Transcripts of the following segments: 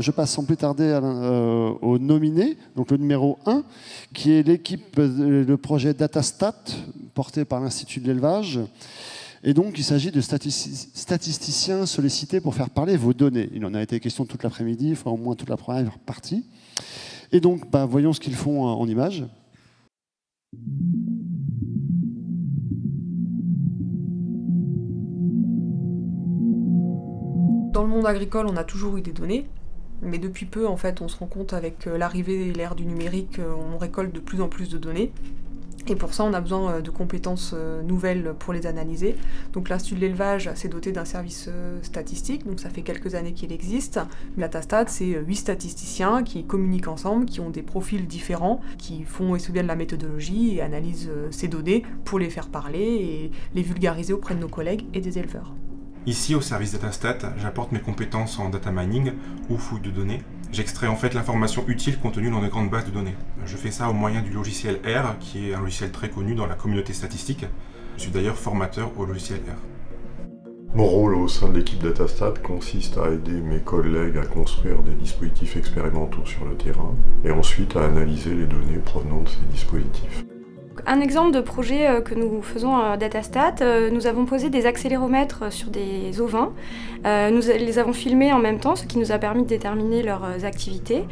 je passe sans plus tarder au nominé, donc le numéro 1, qui est l'équipe, le projet DataStat, porté par l'Institut de l'élevage. Et donc, il s'agit de statisticiens sollicités pour faire parler vos données. Il en a été question toute l'après-midi, enfin au moins toute la première partie. Et donc, voyons ce qu'ils font en images. Dans le monde agricole, on a toujours eu des données, mais depuis peu, en fait, on se rend compte avec l'arrivée et l'ère du numérique, on récolte de plus en plus de données. Et pour ça, on a besoin de compétences nouvelles pour les analyser. Donc l'Institut de l'élevage s'est doté d'un service statistique, donc ça fait quelques années qu'il existe. DataStat, c'est 8 statisticiens qui communiquent ensemble, qui ont des profils différents, qui font et se souviennent de la méthodologie et analysent ces données pour les faire parler et les vulgariser auprès de nos collègues et des éleveurs. Ici, au service DataStat, j'apporte mes compétences en data mining ou fouille de données. J'extrais en fait l'information utile contenue dans de grandes bases de données. Je fais ça au moyen du logiciel R, qui est un logiciel très connu dans la communauté statistique. Je suis d'ailleurs formateur au logiciel R. Mon rôle au sein de l'équipe DataStat consiste à aider mes collègues à construire des dispositifs expérimentaux sur le terrain et ensuite à analyser les données provenant de ces dispositifs. Un exemple de projet que nous faisons à DataStat, nous avons posé des accéléromètres sur des ovins. Nous les avons filmés en même temps, ce qui nous a permis de déterminer leurs activités.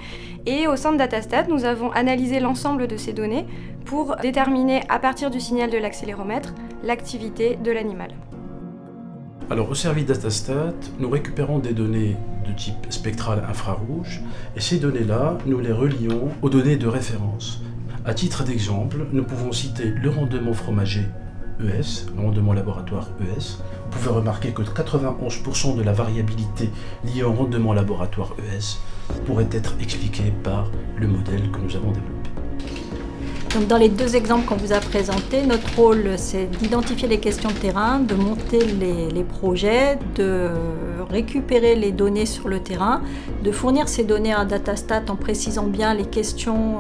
Et au sein de DataStat, nous avons analysé l'ensemble de ces données pour déterminer, à partir du signal de l'accéléromètre, l'activité de l'animal. Alors au service DataStat, nous récupérons des données de type spectral infrarouge et ces données-là, nous les relions aux données de référence. À titre d'exemple, nous pouvons citer le rendement fromager ES, le rendement laboratoire ES. Vous pouvez remarquer que 91% de la variabilité liée au rendement laboratoire ES pourrait être expliquée par le modèle que nous avons développé. Donc dans les deux exemples qu'on vous a présentés, notre rôle c'est d'identifier les questions de terrain, de monter les projets, de récupérer les données sur le terrain, de fournir ces données à DataStat en précisant bien les questions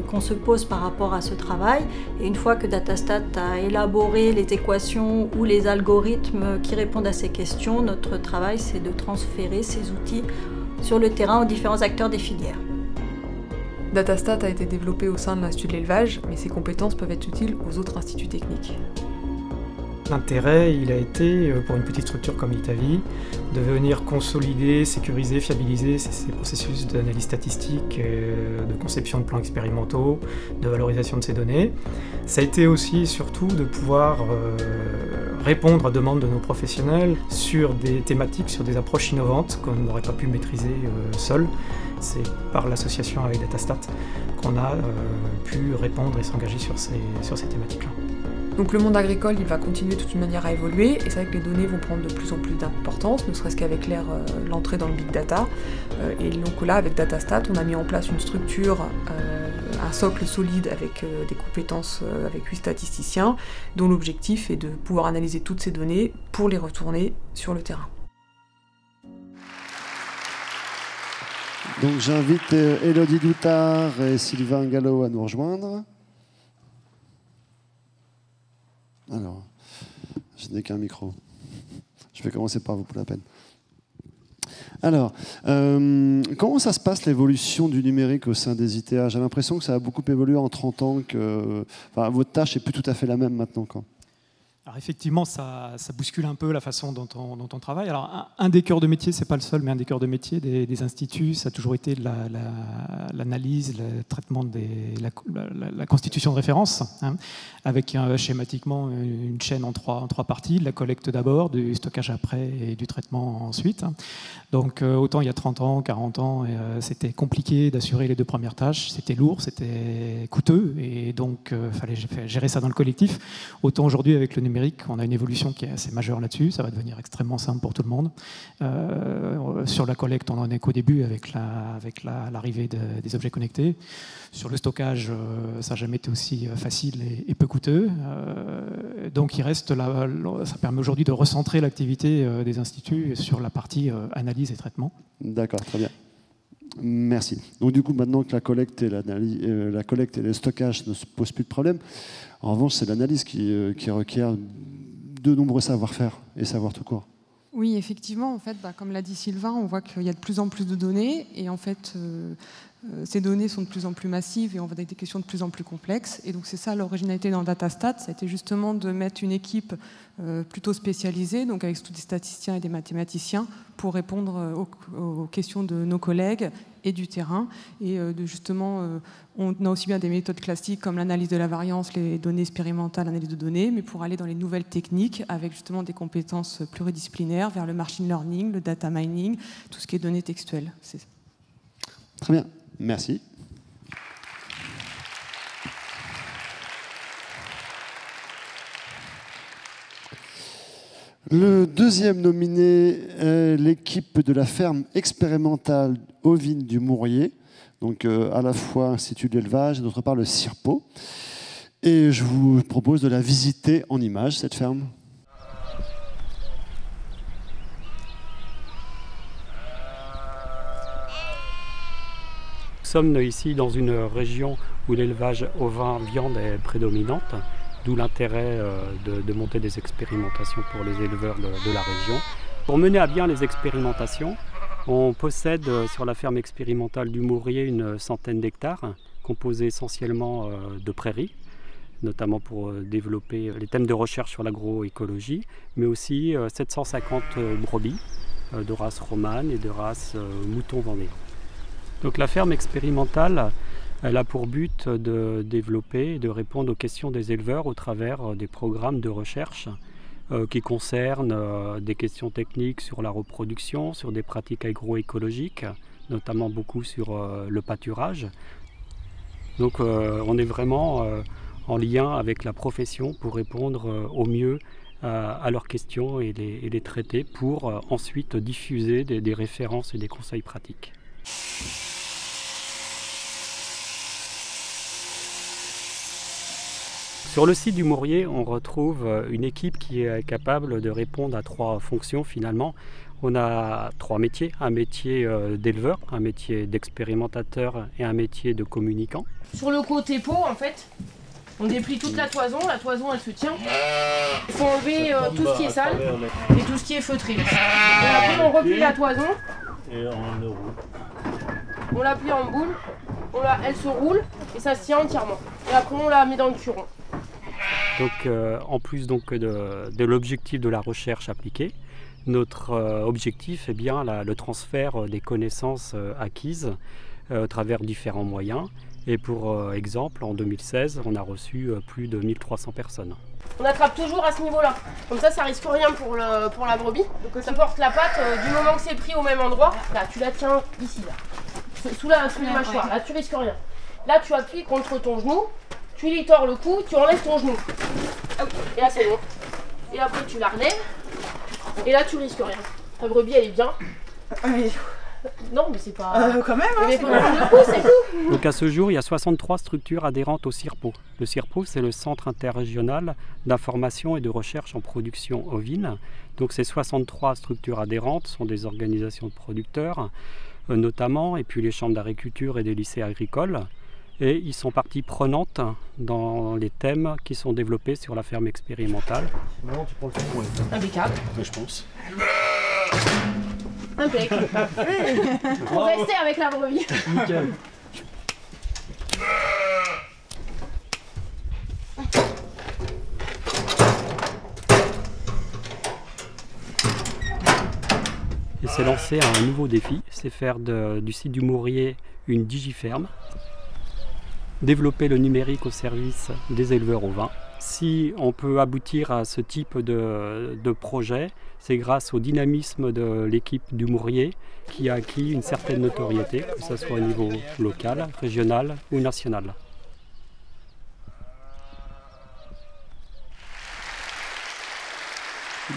qu'on se pose par rapport à ce travail. Et une fois que DataStat a élaboré les équations ou les algorithmes qui répondent à ces questions, notre travail c'est de transférer ces outils sur le terrain aux différents acteurs des filières. DataStat a été développé au sein de l'Institut de l'élevage, mais ses compétences peuvent être utiles aux autres instituts techniques. L'intérêt, il a été, pour une petite structure comme Itavi, de venir consolider, sécuriser, fiabiliser ces processus d'analyse statistique, de conception de plans expérimentaux, de valorisation de ces données. Ça a été aussi et surtout de pouvoir répondre à demandes de nos professionnels sur des thématiques, sur des approches innovantes qu'on n'aurait pas pu maîtriser seul. C'est par l'association avec DataStat qu'on a pu répondre et s'engager sur ces thématiques-là. Donc le monde agricole, il va continuer de toute une manière à évoluer, et c'est vrai que les données vont prendre de plus en plus d'importance, ne serait-ce qu'avec l'entrée dans le big data. Et donc là, avec DataStat, on a mis en place une structure, un socle solide avec des compétences, avec 8 statisticiens, dont l'objectif est de pouvoir analyser toutes ces données pour les retourner sur le terrain. Donc j'invite Élodie Doutard et Sylvain Gallo à nous rejoindre. Alors, je n'ai qu'un micro. Je vais commencer par vous pour la peine. Alors, comment ça se passe l'évolution du numérique au sein des ITA? J'ai l'impression que ça a beaucoup évolué en 30 ans, que votre tâche n'est plus tout à fait la même maintenant. Alors effectivement, ça bouscule un peu la façon dont on travaille. Alors un des cœurs de métier, c'est pas le seul, mais un des cœurs de métier des instituts, ça a toujours été l'analyse, le traitement la constitution de référence, hein, avec schématiquement une chaîne en trois parties, de la collecte d'abord, du stockage après et du traitement ensuite. Donc autant il y a 30 ans, 40 ans, c'était compliqué d'assurer les deux premières tâches, c'était lourd, c'était coûteux, et donc fallait gérer ça dans le collectif. Autant aujourd'hui avec le numérique, on a une évolution qui est assez majeure là-dessus, ça va devenir extrêmement simple pour tout le monde. Sur la collecte, on en est qu'au début avec l'arrivée des objets connectés. Sur le stockage, ça n'a jamais été aussi facile et peu coûteux. Donc il reste là, ça permet aujourd'hui de recentrer l'activité des instituts sur la partie analyse et traitement. D'accord, très bien. Merci. Donc du coup, maintenant que la collecte et le stockage ne se posent plus de problème, en revanche, c'est l'analyse qui requiert de nombreux savoir-faire et savoir tout court. Oui, effectivement, en fait, comme l'a dit Sylvain, on voit qu'il y a de plus en plus de données et en fait, ces données sont de plus en plus massives et on va avec des questions de plus en plus complexes. Et donc c'est ça l'originalité dans Datastat, ça a été justement de mettre une équipe plutôt spécialisée, donc avec tous des statisticiens et des mathématiciens, pour répondre aux questions de nos collègues et du terrain. Et on a aussi bien des méthodes classiques comme l'analyse de la variance, les données expérimentales, l'analyse de données, mais pour aller dans les nouvelles techniques avec justement des compétences pluridisciplinaires vers le machine learning, le data mining, tout ce qui est données textuelles. Très bien, merci. Le deuxième nominé est l'équipe de la ferme expérimentale ovine du Mourier, donc à la fois Institut d'élevage et d'autre part le CIRPO. Et je vous propose de la visiter en images, cette ferme. Nous sommes ici dans une région où l'élevage ovin viande est prédominante, d'où l'intérêt de monter des expérimentations pour les éleveurs de la région. Pour mener à bien les expérimentations, on possède sur la ferme expérimentale du Mourier une centaine d'hectares, composés essentiellement de prairies, notamment pour développer les thèmes de recherche sur l'agroécologie, mais aussi 750 brebis de race romane et de race mouton vendéen. Donc la ferme expérimentale, elle a pour but de développer et de répondre aux questions des éleveurs au travers des programmes de recherche qui concernent des questions techniques sur la reproduction, sur des pratiques agroécologiques, notamment beaucoup sur le pâturage. Donc on est vraiment en lien avec la profession pour répondre au mieux à leurs questions et les traiter pour ensuite diffuser des références et des conseils pratiques. Sur le site du Mourier, on retrouve une équipe qui est capable de répondre à 3 fonctions finalement. On a 3 métiers, un métier d'éleveur, un métier d'expérimentateur et un métier de communicant. Sur le côté pot, en fait, on déplie toute la toison elle se tient. Il faut enlever tout ce qui est sale et tout ce qui est feutré. Et après on replie la toison. Et on le roule. On la plie en boule, elle se roule et ça se tient entièrement. Et après on la met dans le curon. Donc, en plus donc, de l'objectif de la recherche appliquée, notre objectif est bien le transfert des connaissances acquises à travers différents moyens. Et pour exemple, en 2016, on a reçu plus de 1300 personnes. On attrape toujours à ce niveau-là. Comme ça risque rien pour la brebis. Donc ça porte la patte, du moment que c'est pris au même endroit, là tu la tiens ici, là, sous les mâchoires, là tu risques rien. Là tu appuies contre ton genou, tu lui tords le cou, tu enlèves ton genou. Et là c'est bon. Et après tu la relèves, et là tu risques rien. Ta brebis elle est bien. Non, mais c'est pas. Quand même, hein, c'est tout. Donc à ce jour, il y a 63 structures adhérentes au CIRPO. Le CIRPO, c'est le Centre interrégional d'information et de recherche en production ovine. Donc ces 63 structures adhérentes sont des organisations de producteurs, notamment, et puis les chambres d'agriculture et des lycées agricoles. Et ils sont partie prenante dans les thèmes qui sont développés sur la ferme expérimentale. Maintenant, tu prends le fond. Impeccable. Je pense. Impeccable. On restait avec la brebis. Nickel. Et c'est lancé un nouveau défi, c'est faire du site du Mourier une digiferme, développer le numérique au service des éleveurs ovins. Si on peut aboutir à ce type de projet, c'est grâce au dynamisme de l'équipe du Mourier qui a acquis une certaine notoriété, que ce soit au niveau local, régional ou national.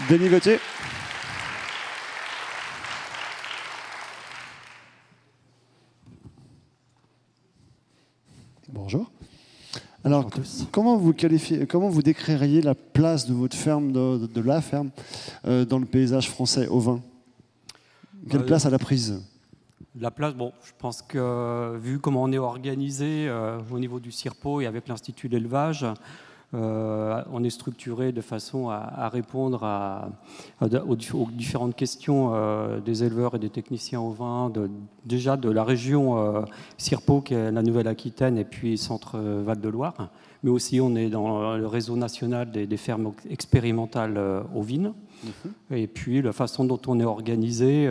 Denis Gauthier. Bonjour. Alors, comment vous décririez la place de votre ferme, de la ferme, dans le paysage français ovin? Quelle place elle a prise? La place, bon, je pense que vu comment on est organisé au niveau du CIRPO et avec l'Institut d'élevage, On est structuré de façon à répondre aux différentes questions des éleveurs et des techniciens au vin, déjà de la région CIRPO, qui est la Nouvelle-Aquitaine, et puis Centre Val-de-Loire. Mais aussi, on est dans le réseau national des fermes expérimentales ovines. Et puis, la façon dont on est organisé,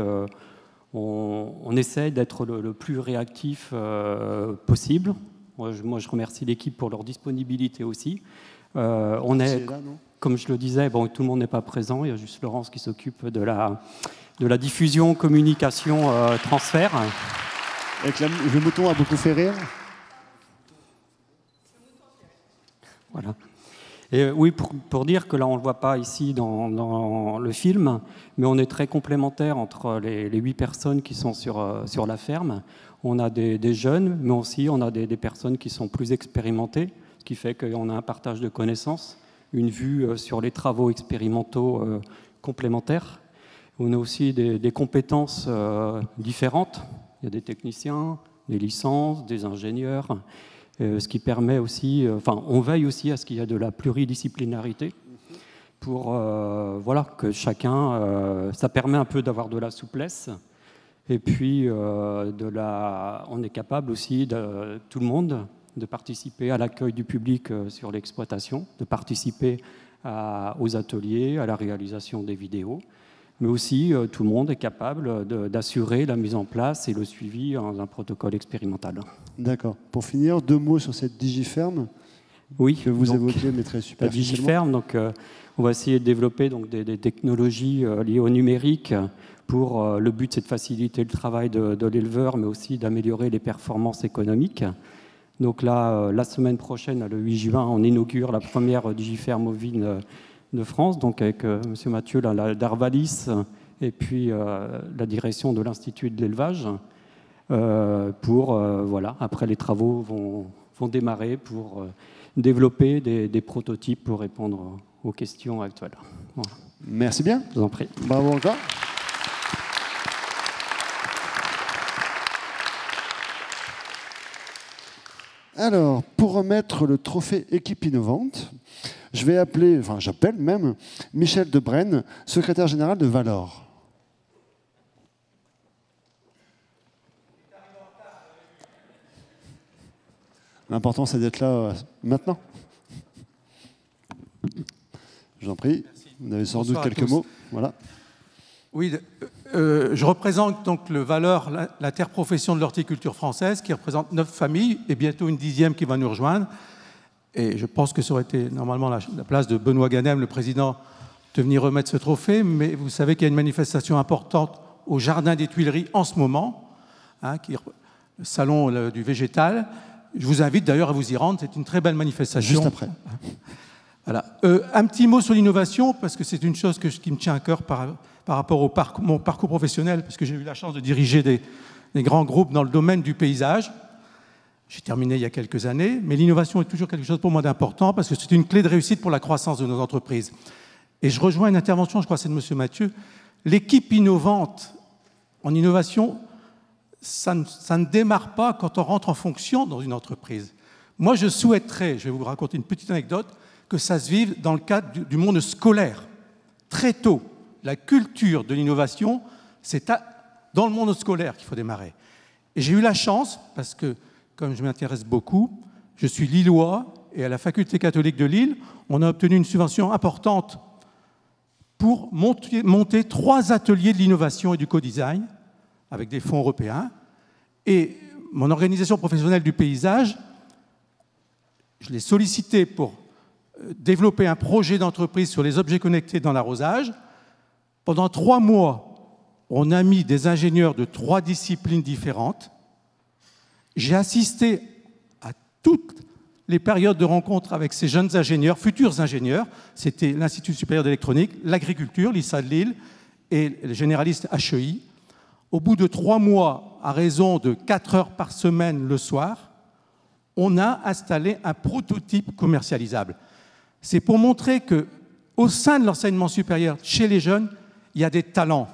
on essaie d'être le plus réactif possible. Moi, je remercie l'équipe pour leur disponibilité aussi. On est, comme je le disais, bon, tout le monde n'est pas présent. Il y a juste Laurence qui s'occupe de la diffusion, communication, transfert. Avec le mouton a beaucoup fait rire. Voilà. Et oui, pour dire que là, on ne le voit pas ici dans le film, mais on est très complémentaires entre les 8 personnes qui sont sur la ferme. On a des jeunes, mais aussi on a des personnes qui sont plus expérimentées, ce qui fait qu'on a un partage de connaissances, une vue sur les travaux expérimentaux complémentaires. On a aussi des compétences différentes. Il y a des techniciens, des licences, des ingénieurs, ce qui permet aussi, on veille aussi à ce qu'il y ait de la pluridisciplinarité pour voilà, que chacun, ça permet un peu d'avoir de la souplesse. Et puis, on est capable aussi, tout le monde, de participer à l'accueil du public sur l'exploitation, de participer aux ateliers, à la réalisation des vidéos. Mais aussi, tout le monde est capable d'assurer la mise en place et le suivi d'un protocole expérimental. D'accord. Pour finir, 2 mots sur cette Digiferme que vous évoquez, mais très superficiellement. La Digiferme, donc, on va essayer de développer donc, des technologies liées au numérique. Le but, c'est de faciliter le travail de l'éleveur, mais aussi d'améliorer les performances économiques. Donc là, la semaine prochaine, le 8 juin, on inaugure la première Digiferme ovine de France, donc avec M. Mathieu d'Arvalis et puis la direction de l'Institut de l'élevage. Voilà, après les travaux vont démarrer pour développer des prototypes pour répondre aux questions actuelles. Voilà. Merci bien. Je vous en prie. Bravo encore. Alors, pour remettre le trophée équipe innovante, j'appelle même Michel Debrenne, secrétaire général de Valor. L'important, c'est d'être là maintenant. Je vous en prie. Vous avez sans doute quelques mots. Voilà. Oui, je représente donc le Valor, l'interprofession de l'horticulture française, qui représente 9 familles et bientôt une 10e qui va nous rejoindre. Et je pense que ça aurait été normalement la place de Benoît Ganem, le président, de venir remettre ce trophée. Mais vous savez qu'il y a une manifestation importante au Jardin des Tuileries en ce moment, qui est le salon du végétal. Je vous invite d'ailleurs à vous y rendre. C'est une très belle manifestation. Juste après. Voilà. Un petit mot sur l'innovation, parce que c'est une chose qui me tient à cœur par rapport au mon parcours professionnel, parce que j'ai eu la chance de diriger des grands groupes dans le domaine du paysage. J'ai terminé il y a quelques années, mais l'innovation est toujours quelque chose pour moi d'important, parce que c'est une clé de réussite pour la croissance de nos entreprises. Et je rejoins une intervention, je crois que c'est de M. Mathieu. L'équipe innovante en innovation, ça ne démarre pas quand on rentre en fonction dans une entreprise. Moi, je souhaiterais, je vais vous raconter une petite anecdote, que ça se vive dans le cadre du monde scolaire. Très tôt, la culture de l'innovation, c'est dans le monde scolaire qu'il faut démarrer. Et j'ai eu la chance, parce que, comme je m'intéresse beaucoup, je suis lillois, et à la Faculté catholique de Lille, on a obtenu une subvention importante pour monter 3 ateliers de l'innovation et du co-design, avec des fonds européens. Et mon organisation professionnelle du paysage, je l'ai sollicité pour développer un projet d'entreprise sur les objets connectés dans l'arrosage. Pendant 3 mois, on a mis des ingénieurs de 3 disciplines différentes. J'ai assisté à toutes les périodes de rencontres avec ces jeunes ingénieurs, futurs ingénieurs. C'était l'Institut supérieur d'électronique, l'agriculture, l'ISA de Lille et le généraliste HEI. Au bout de 3 mois, à raison de 4 heures par semaine le soir, on a installé un prototype commercialisable. C'est pour montrer qu'au sein de l'enseignement supérieur, chez les jeunes, il y a des talents.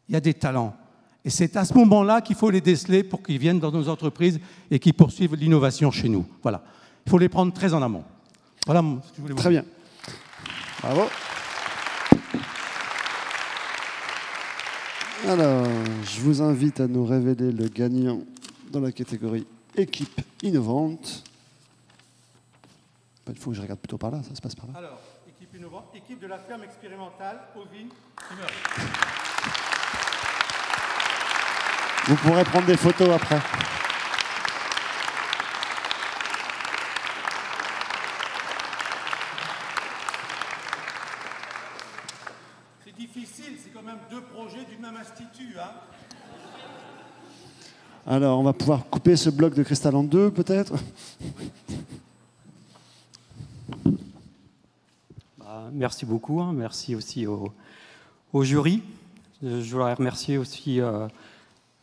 Il y a des talents. Et c'est à ce moment-là qu'il faut les déceler pour qu'ils viennent dans nos entreprises et qu'ils poursuivent l'innovation chez nous. Voilà. Il faut les prendre très en amont. Voilà ce que je voulais vous dire. Très bien. Bravo. Alors, je vous invite à nous révéler le gagnant dans la catégorie équipe innovante. Il faut que je regarde plutôt par là, ça se passe par là. Alors, équipe innovante, équipe de la ferme expérimentale Ovine. Vous pourrez prendre des photos après. C'est difficile, c'est quand même 2 projets du même institut. Hein. Alors, on va pouvoir couper ce bloc de cristal en 2, peut-être. Merci beaucoup, hein. Merci aussi au jury. Je voudrais remercier aussi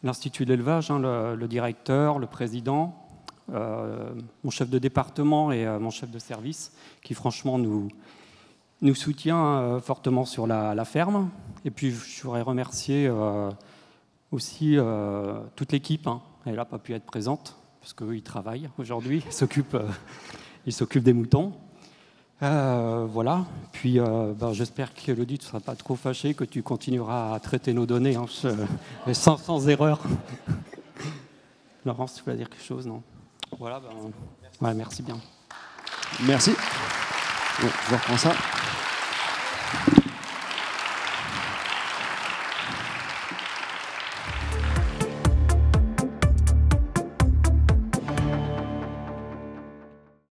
l'Institut de l'élevage, hein, le directeur, le président, mon chef de département et mon chef de service, qui franchement nous soutient fortement sur la ferme. Et puis je voudrais remercier aussi toute l'équipe. Hein. Elle n'a pas pu être présente, parce qu'eux, ils travaillent aujourd'hui, ils s'occupent des moutons. Voilà, puis j'espère qu'Élodie ne sera pas trop fâchée, que tu continueras à traiter nos données hein, sans erreur. Laurence, tu voulais dire quelque chose, non? Voilà, ouais, merci bien. Merci. Bon, je reprends ça.